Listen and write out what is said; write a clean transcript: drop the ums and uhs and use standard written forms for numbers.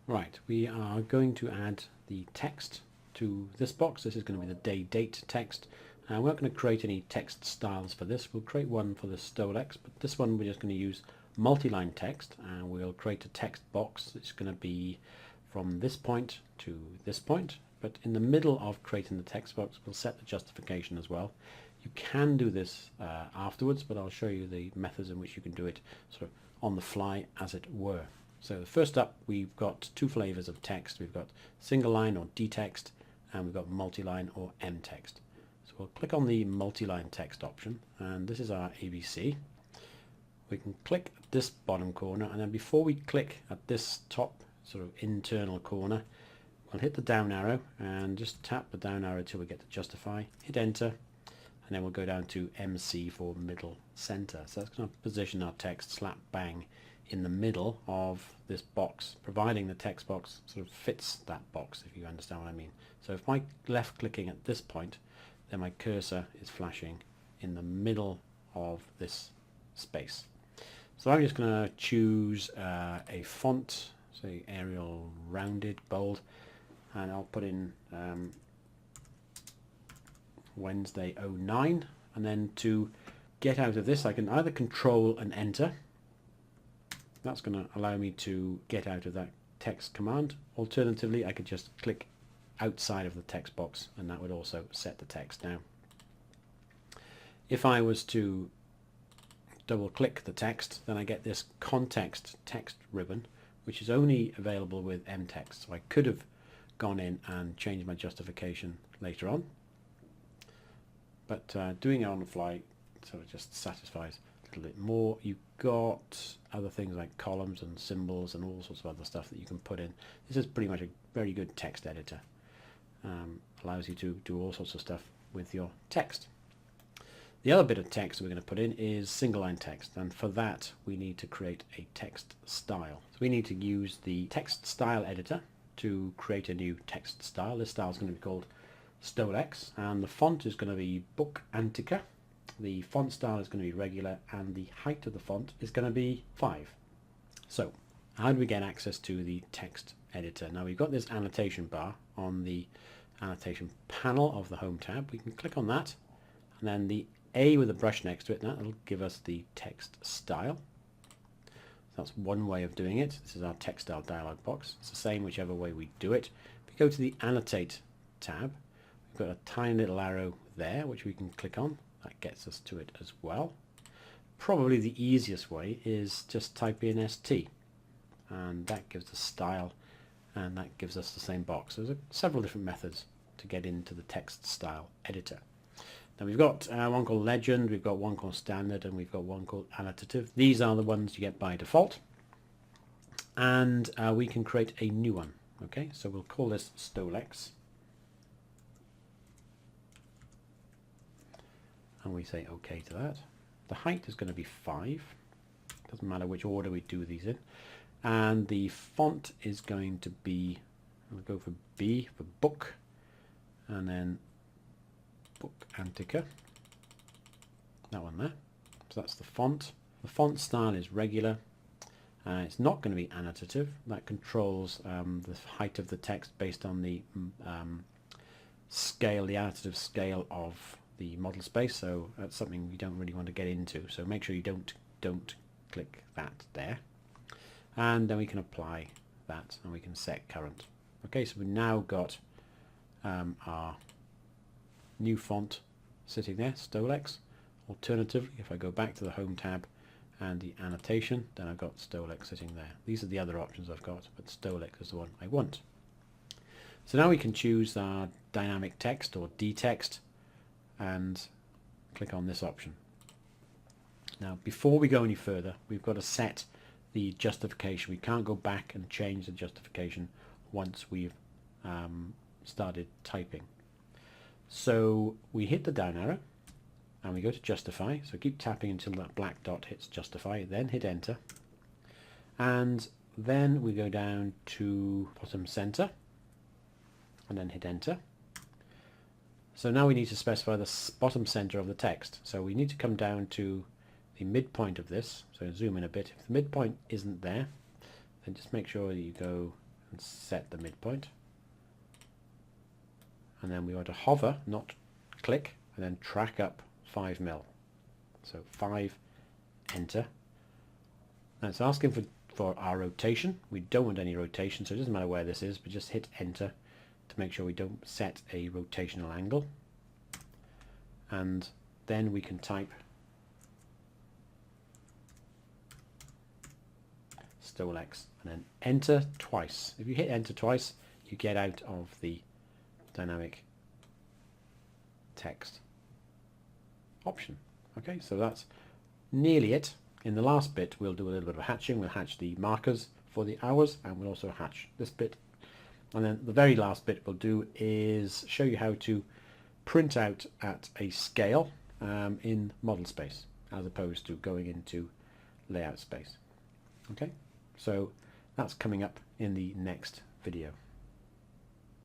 Right, we are going to add the text to this box. This is going to be the day date text. We're not going to create any text styles for this. We'll create one for the Stolex, but this one we're just going to use multi-line text, and we'll create a text box. It's going to be from this point to this point, but in the middle of creating the text box we'll set the justification as well. You can do this afterwards, but I'll show you the methods in which you can do it sort of on the fly, as it were. So first up, we've got two flavors of text. We've got single line or D text, and we've got multi-line or M text. So we'll click on the multi-line text option, and this is our ABC. We can click this bottom corner, and then before we click at this top sort of internal corner, we'll hit the down arrow and just tap the down arrow till we get to justify, hit enter, and then we'll go down to MC for middle center. So that's going to position our text slap bang in the middle of this box, providing the text box sort of fits that box, if you understand what I mean. So if my left clicking at this point, then my cursor is flashing in the middle of this space. So I'm just going to choose a font, say Arial rounded bold, and I'll put in Wednesday 09, and then to get out of this I can either control and enter. That's going to allow me to get out of that text command. Alternatively, I could just click outside of the text box, and that would also set the text down. If I was to double click the text, then I get this context text ribbon, which is only available with M text. So I could have gone in and changed my justification later on, but doing it on the fly sort of just satisfies a little bit more. You've got other things like columns and symbols and all sorts of other stuff that you can put in. This is pretty much a very good text editor. Allows you to do all sorts of stuff with your text. The other bit of text we're going to put in is single line text, and for that we need to create a text style. So we need to use the text style editor to create a new text style. This style is going to be called Stolex, and the font is going to be Book Antica. The font style is going to be regular, and the height of the font is going to be 5. So how do we get access to the text editor? Now we've got this annotation bar on the annotation panel of the home tab. We can click on that, and then the A with a brush next to it, that'll give us the text style. That's one way of doing it. This is our text style dialog box. It's the same whichever way we do it. If we go to the annotate tab, we've got a tiny little arrow there which we can click on. That gets us to it as well. Probably the easiest way is just type in ST, and that gives the style, and that gives us the same box. There's several different methods to get into the text style editor. Now we've got one called Legend, we've got one called Standard, and we've got one called Annotative. These are the ones you get by default, and we can create a new one. Okay, so we'll call this Stolex, and we say OK to that. The height is going to be 5. Doesn't matter which order we do these in, and the font is going to be, we'll go for B for book, and then Book Antica, that one there. So that's the font. The font style is regular. It's not going to be annotative. That controls the height of the text based on the scale, the annotative scale of the model space. So that's something we don't really want to get into. So make sure you don't click that there. And then we can apply that, and we can set current. Okay, so we've now got our new font sitting there, Stolex. Alternatively, if I go back to the home tab and the annotation, then I've got Stolex sitting there. These are the other options I've got, but Stolex is the one I want. So now we can choose our dynamic text or D text and click on this option. Now before we go any further, we've got to set the justification. We can't go back and change the justification once we've started typing. So we hit the down arrow and we go to justify. So keep tapping until that black dot hits justify, then hit enter, and then we go down to bottom center and then hit enter. So now we need to specify the bottom center of the text. So we need to come down to the midpoint of this. So zoom in a bit. If the midpoint isn't there, then just make sure you go and set the midpoint. And then we want to hover, not click, and then track up 5 mil. So 5, enter. And it's asking for our rotation. We don't want any rotation, so it doesn't matter where this is, but just hit enter to make sure we don't set a rotational angle. And then we can type Stolex and then enter twice. If you hit enter twice, you get out of the dynamic text option. Okay, so that's nearly it. In the last bit, we'll do a little bit of hatching. We'll hatch the markers for the hours, and we'll also hatch this bit. And then the very last bit we'll do is show you how to print out at a scale in model space, as opposed to going into layout space. Okay, so that's coming up in the next video.